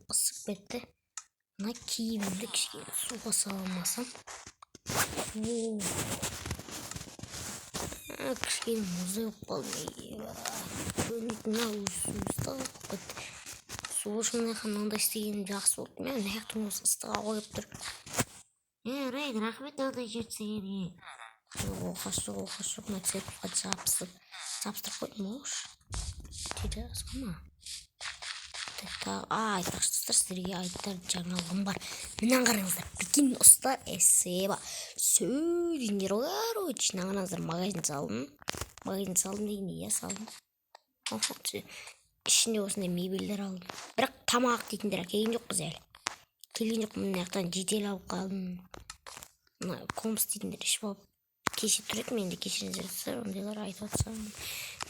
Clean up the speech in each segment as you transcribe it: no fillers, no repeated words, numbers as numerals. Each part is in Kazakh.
ысып кетті. Мына киімімді кішкене суға салмасам. Кішкене мұздай қалды. Мына суызда кетті. Суышымын мынандай істегенім жақсы болды. Мен аяқтың осы ыстыға қойып тұр. Райан, рахмет мынандай жерді сенге. Оқасы мына церковьға жабыстырып қойдым ғой. Тері асқама. Айтпақшы достар, сіздерге айтар жаңалығым бар. Мына қараңыздар, прикинь достар, эсеба сөйлеңдер ғой. Қараңыздар, магазин салдым. Магазин салдым деген не салдым? Ішінде осындай мебельдер алдым. Бірақ тамақ дейтіндер келген жоқ біз әлі. Келген жоқ, мына жақтан жедел алып қалдым. Мына комс дейтіндер ішіп алып кеше тұр еді, менде кешіріңіздер, ондайлар айтып жатсам.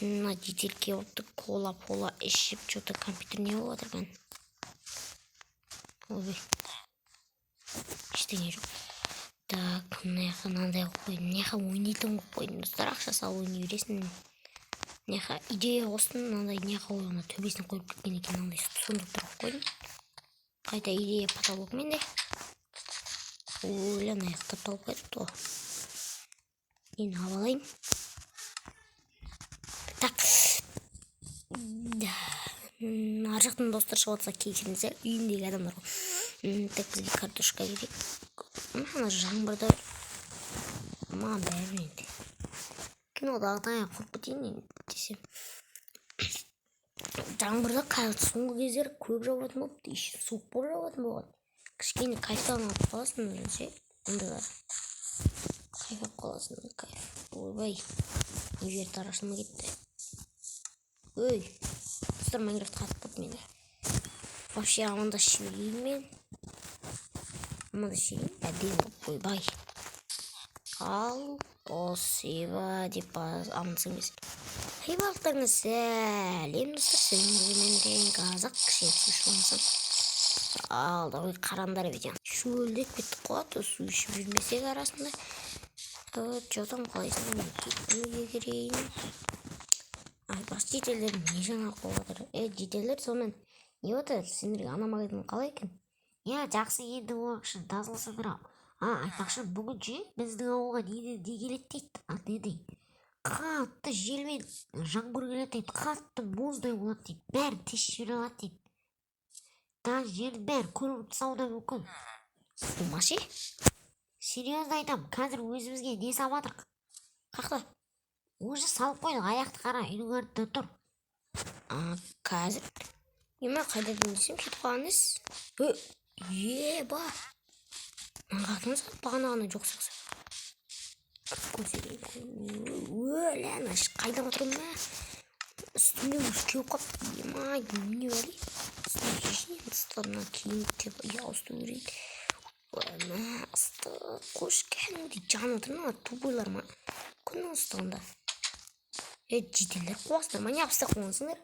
Мына жедел келіпті, кола ішіп, что-то компьютер не болып жатыр екен. Ой, ештеңе жоқ. Так, мына жаққа мынандай қойып қойдым. Мына жаққа ойнайтын қойып қойдым достар, ақша салып ойнай бересің. Мына жаққа идея қостым, мынандай мына жаққа қойғанда төбесіне қойып кеткен екен, мынандай сундуктар қойып қойдым. Қайта идея потолок менде. Ой, ана жақта толып кетіпті ғой. Енді алайын. Так. Ар жақтан достар шығып жатса кешіріңіздер, үйімдегі адамдар ғой. Так, бізге картошка керек. Ана жаңбырда маған бәрі енді. Кинодағыдай құрып кетейін десем. Жаңбырда соңғы кездері көп жауатын болыпты, суық болып жауатын болған. Кішкене кайфтан алып қаласың өзінше. Ондайлар. Кайф алып қаласың, кайф. Ойбай, не жер тарашылма кетті. Ой, достар, Майнкрафт қатып қалды менде. Вообще амандасып жіберейін мен. Амандасып жіберейін, әдемі. Ойбай. Ал, спасибо деп амандасам емес. Балықтарыңыз сәлем достар, сәлем қазақ кішкене су ішіп алмасам. Алда ой қарандар бетен. Шөлдеп кеттік қуат, су ішіп жүрмесек арасында. Жоқтан қалайсың, неге керейін. Бас жетелер не жаңа қоғатыр. Жетелер сонымен не отыр, сендерге ана магазин қалай екен? Жақсы, енді оғақшы тазылса тұрам. Айтпақшы, бүгінше біздің ауылға не келеді дейді. Не дейді? Қатты желмен жаңбыр келеді дейді, қатты мұздай болады дейді, бәрі тесіп жібере алады дейді. Даже жердің бәрі көріп сауда мүмкін. Болмашы? Серьезно айтам, қазір өзімізге не салып жатырық? Қақта? Уже салып қойдық, аяқты қара, үйдің артында тұр. Қазір? Ема қайдадан десем, кетіп қалғаныз? Еба! Маңғатыңыз бағана жоқ сақса. Өлән, қайда отырым ба? Үстімде өз кеуіп қап. Ема, не бәлі? Үстімде шешінен ұстарына кейін теп ауысты өрейді. Өлән, ұсты қош кәдімді жаны тұрына тубойлар ма? Күннің ұстығында. Жетелер қуастыр ма? Не апысты қуансыңдар?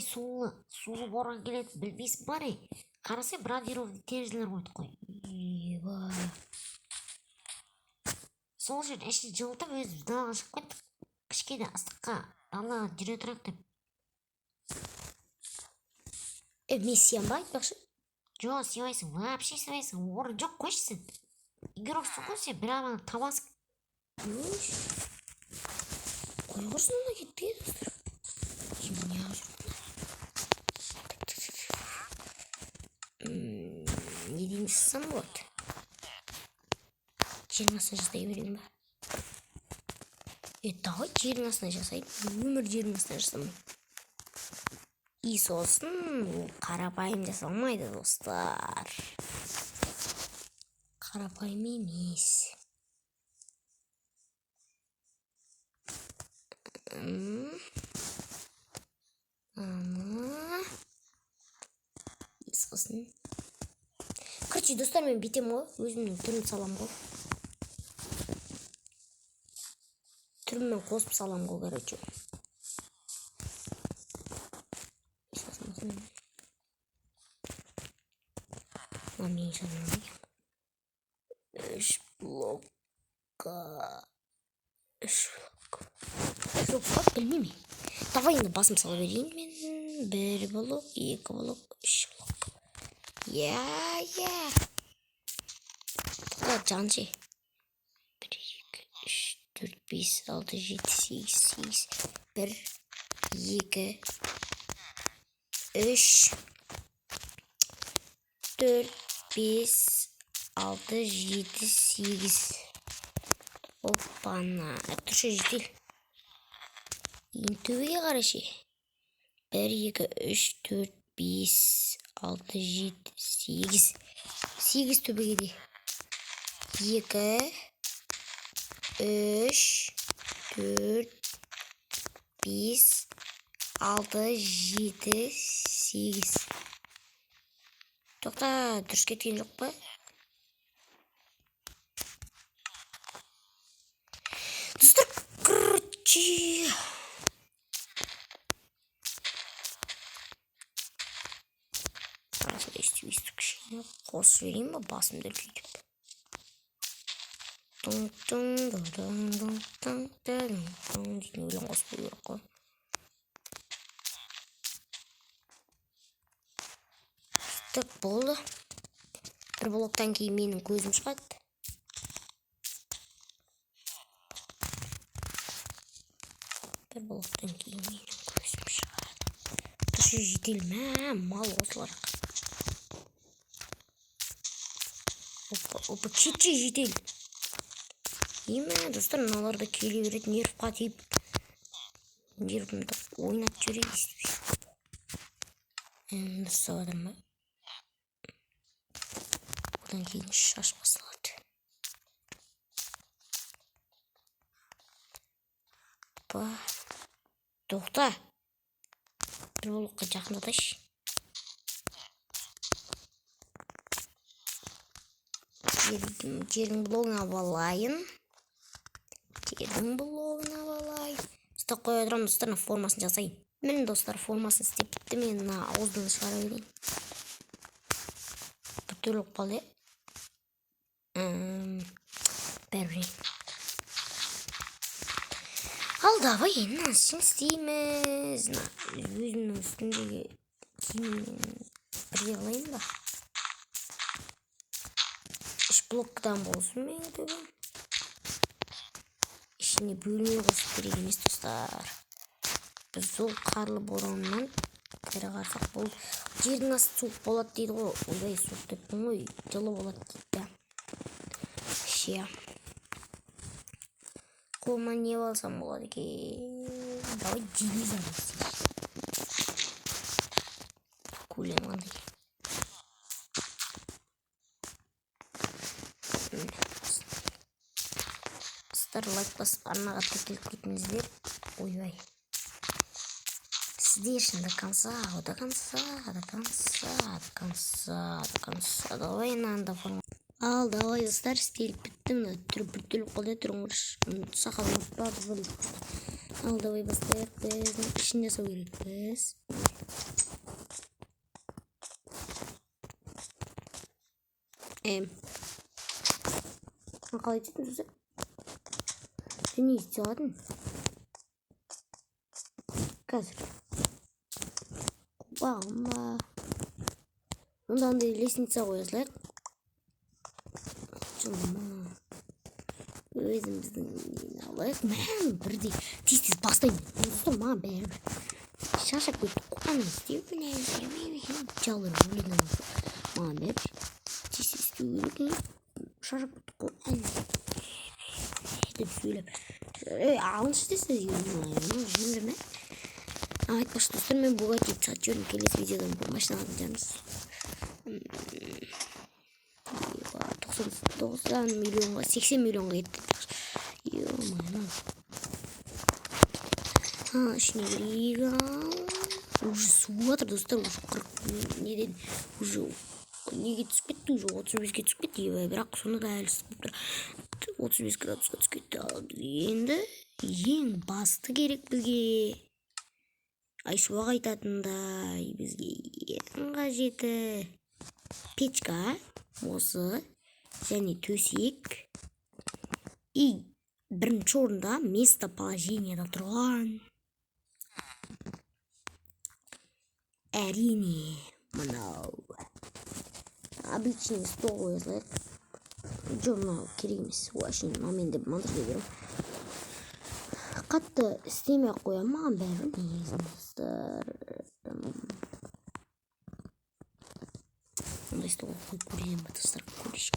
Сулы борған келеді, білбейсің бар Қарасы брадировды терезелер қойды қой. Еба. Сол жерді ішін жылытып өзіміз далаға шығып кеттік. Кішкене ыстыққа далаға жүре тұрайық деп. Мен сен ба айтпақшы? Жоқ, сыйлайсың, вообще сыйлайсың, орын жоқ қойшысың. Игроксың ғой сен, бір аманы табасың. Қой құрсын онда кетті достар. Не ақ жүрмін. Не дейміз сан болады? Жердің астына жасай берейін ба? Давай жердің астына жасайын. Өмір жердің астына жасамай. Сосын қарапайым жасалмайды достар. Қарапайым емес. Сосын. Короче, достар, мен бетем ғой. Өзімнің түрін салам ғой. Түріммен қосып салам ғой, короче. Мен жанымдай. 3 блокқа. 3 блок білмейме. Давай енді басым сала берейін мен. 1 блок, 2 блок, 3 блок. Я. Жанчи. 1, 2, 3, 4, 5, 6, 7, 8, 1, 2, 3, 4, 5, 6, 7, 8. Опана. Тұршы жетел. Ең төбеге қарашы. 1, 2, 3, 4, 5, 6, 7, 8. 8 төбеге де. 2, 3, 4, 5, 6, 7, 8. Тоқта, дұрыс кеткен жоқ па? Достар, короче. Өйстіп кішкене қосып жіберейін ба, басымды үлкейтіп. Дейтін өлең қосып қою керек қой. Так, болды. Бір блоктан кейін менің көзім шығады. Бір блоктан кейін менің көзім шығады. Тұршы жетел мә, мал осылар. Опа, чече жетел. Еме, достар, мыналарда келе береді, нервқа тиіп. Нервімді ойнап жүреді естіп. Дұрыстап адам ба? Одан кейін шаш басылады. Опа. Тоқта. Бір блокқа жақындатайшы. Жердің блогына балайын. Ұста қой отырам, достарына формасын жасайын. Мен достар формасын істеп бітті, мен ауыздың шығара берейін. Бүтілік қалды. Бәрі. Ал давай енді ішін істейміз. Өзімнің үстіндегі киіммен бірге қылайын ба? 3 блоктан болсын мен төбем. Ішіне бөлме қосып керек емес достар. Біз сол қарлы бораннан кері қарсақ болды. Жердің асты суық болады дейді ғой. Ойбай, суық деппін ғой, жылы болады дейді. Ше. Қолыма не алсам болады екен? Давай железо алайық. Көлем қандай. Лайк басып арнаға тіркеліп кетіңіздер. Ойбай. Сіздер үшін до конца. Давай мынанда форма. Ал, давай достар, істеліп бітті. Мына түріп қалды, тұрыңғырш. Сақалымыз бар, біз. Ал, давай бастайық. Біз ішін жасау керекпіз. Қалай жетім жүзі? Не істеладың? Қазір. Бағымба. Онда андай лестница қойасылайық. Жылма. Өзіміздің алайық. Мән бірдей тез бастайын. Достар, маған бәрібір. Шашап көтіп қоғаны істеу білән. Жалыр өлен амасы. Маған бәрібір. Тез істеу керек. Шашап көтіп қоғаны. Деп сөйлеп. Алыншы десе жүрмі? Айтпашы достар, мен бұға теп сат жүрім. Келесі видеодан бұл машиналардың жанымыз 90 миллионға 80 миллионға етті. Ішіне бірейік ал. Уже суатыр достар. Уже 40 неден уже неге түсіп кетті, уже 35-ке түсіп кетті. Бірақ соны да әлі түсіп тұр. 35 градусқа түсіп кетті. Енді ең басты керек бізге. Айшуға айтатындай бізге ең қажеті печка осы және төсек. И бірінші орында местоположениеда тұрған әрине мынау обычный стол қоя салайық. Жоқ, мынау керек емес. Уашин, мен деп монтаж беремін. Қатты істемей қоямын, маған бәрі негізі достар. Ондай стол қойып көрейін ба достар, көрейші.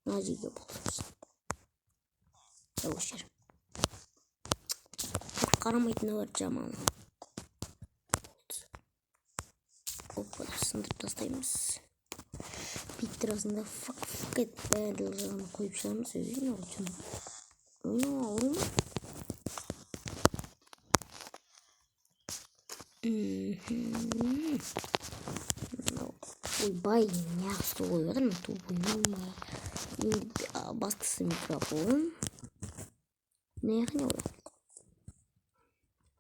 Мына жерге болсын. Осы жер. Қарамайтыны бар жаман. Опа, сындырып тастаймыз. Биттер арасында фак ет бәрі жағын қойып шығамыз. Өзіне ұлтын. Ойна ауыр ма? Ойбай, не ақысты қойып жатыр ма? Тупойма. Енді бастысы микрофон. Не яқын қойып?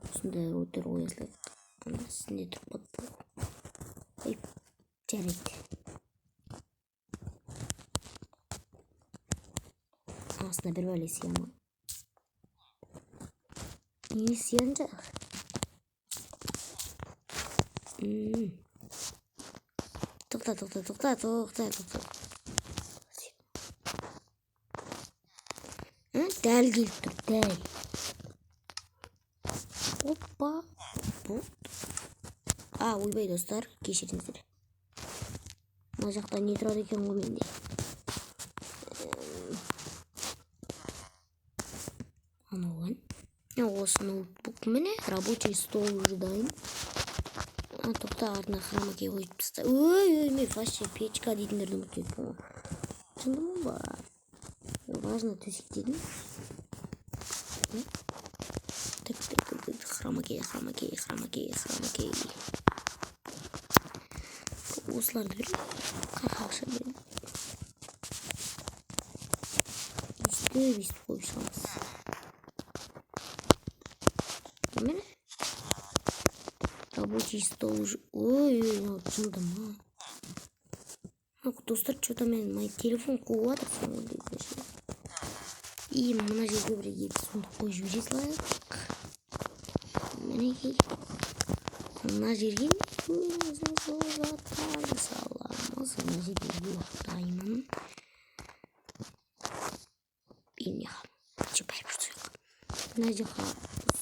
Осындай өтер қойылды. Сінде тұрып қойып. Жарайды. Астына бір бәле сияма. Не сиян жақ? Тоқта. Дәл келіп тұр, дәл. Опа. Ойбай достар, кешіріңіздер. Мына жақта не тұрады екен ғой менде. Анауған. Осы ноутбук міне, рабочий стол уже дайын. Тоқта артына хромакей қойып тастап. Ой, мен вообще печка дейтіндерді ұмытып кеттім. Түсіндің ба? Важно төсек дедім. Хромакей. Осыларды берем. Қақша берем. Үсті қойып шығамыз. Мені? Рабочий стол уже. Ой, жылдым. Достар, что-то мен мой телефон қуып жатыр. И мына жерге бір екі сундық қойып жібере салайық. Мінекей. Мына жерге заттарды саламыз. Мына жерге ұйықтаймын. Білмеймін. Чепайып жүрсек. Мына жаққа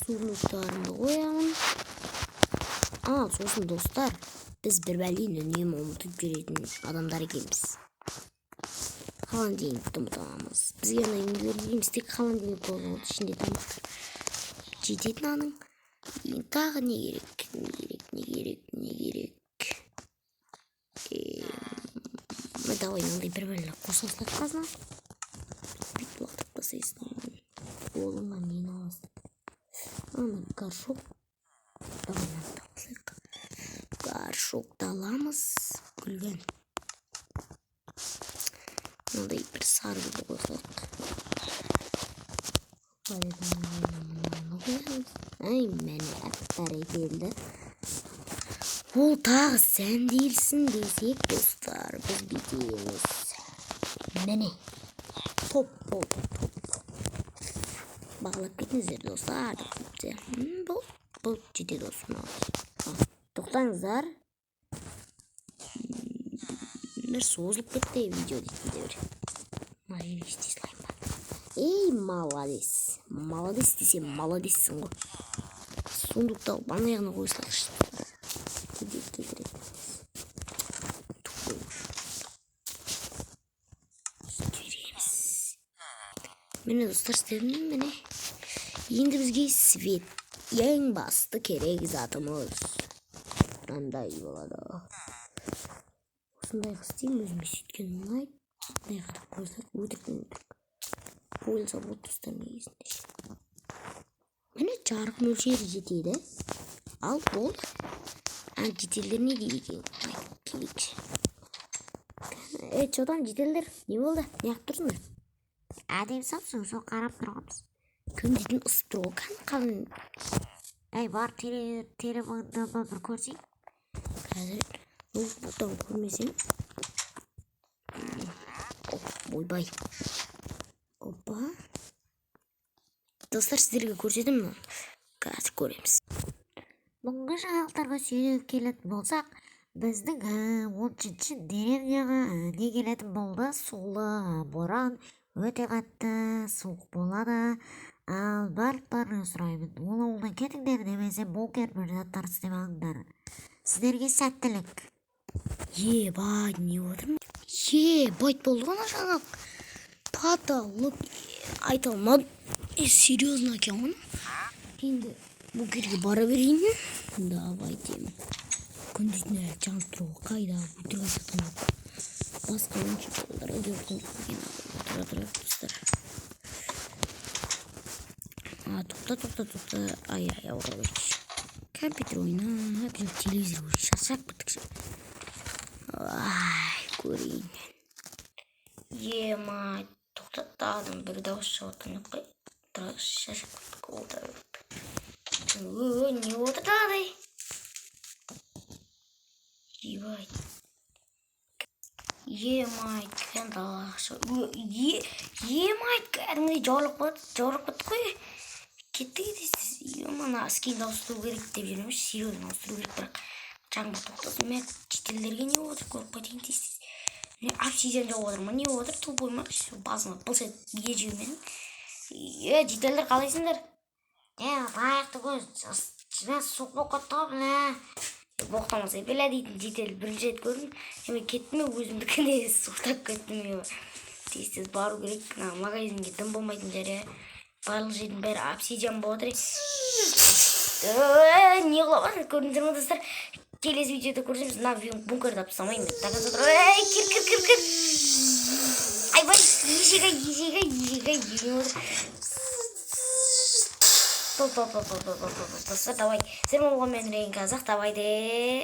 сундықтарымды қоямын. Сосын достар, біз бір бәлені үнемі ұмытып жүретін адамдар екенбіз. Холодильникті ұмытамыз. Бізге үйінділеріміз тек холодильник болған ішінде тамақтар жететін аның. Тағы не керек. Давай мынандай бір бәлені қоса салайық қазына. Бүйтіп уақытып тастайсың. Олыңнан нені аласың? Горшок. Горшокты аламыз. Күлген. Мынандай бір сары гүлді қойсақ. Мені бәрекелді. Ол тағы сәнделсін десек, достар, біз бүйтеміз. Міне. Топ. Бағалап кетіңіздер, достар. Бұл жетеді осыны. Тоқтаңыздар. Бір созылып кетті видео дейтіндер. Мажелі істей слайм ба. Ей, молодец. Молодец десе, молодецсің ғой. Сундукты алып аяғына қойсылайықшы. Міне достар, істедім міне. Енді бізге свет. Ең басты керек затымыз. Мынандай болады. Осындай қыстайым өзіме сөйткен ұнайды. Осындай қатып қойсақ өтірік. Қойылса болды достар негізінде. Міне жарық мөлшері жетеді. Ал ол жетелдер не дейді екен? Келейікші. Çoğdan жетелдер, не болды? Не қып тұрсыңдар? Әдем сапсың, сол қарап тұрғанбыз. Кім дейтін ысып тұр ғой, қалың. Әй, бар телефонда бір көрсейік. Қазір ноутбуктан көрмесем. Ойбай. Опа. Достар, сіздерге көрсетім мұны. Қазір көреміз. Бұнғы жаңалықтарға сүйеніп келетін болсақ, Біздің 13-ші деревняға не келетін болды? Сулы боран өте қатты суық болады. Ал барлықтарынан сұраймын, ол ауылдан кетіңдер, немесе бункер бір заттар істеп алыңдар. Сіздерге сәттілік. Бай, не отырмын? Байт болды ғана жаңа. Потолок айта алмадым. Серьезно екен. Енді бункерге бара берейін. Давай деймін. Күндізіне жанып тұруға қайда өтірік жатқан жоқ. Басқа ойыншы жолдар өтірген жоқ. Тұра тоқта. Ай, ауырабайшы. Компьютер ойна, телевизор көріп шаршап біттік. Ай, көрейін. Май, тоқтаттадым, бір дауыс шығатын жоқ қой. Шаршап біттік олдар. Не отырдады? Ебать. Май, кәндалақшы. Май, кәдімді жауылық бітті қой. Кетті кетесіз. Мана скейді ауыстыру керек деп жүрмеш. Серьезно ауыстыру керек, бірақ жаңбыр тоқтасын. Мен шетелдерге не отыр, көріп қайтайын тестіз. Обсидиан жауып отыр ма, не отыр, тупой ма, басына бұлсет бие жеумен. Шетелдер қалайсыңдар? Аяқты көз, мен суық болып қатты ғой, біле. Боқтамаса беле дейтін жетел бірінші рет көрдім. Мен кеттім, өзімдікіне суықтап кеттім. Тез бару керек, магазинге дым болмайтын жәрі. Барлық жердің бәрі обсидиан болады. Не қылап бар, көрдіңдер ме достар? Келесі видеода көрсеміз, бункерді апсамайын. Кір. Айбай, ежеге. Достар, давай. Сен болған мен рейін қазақ, давай де.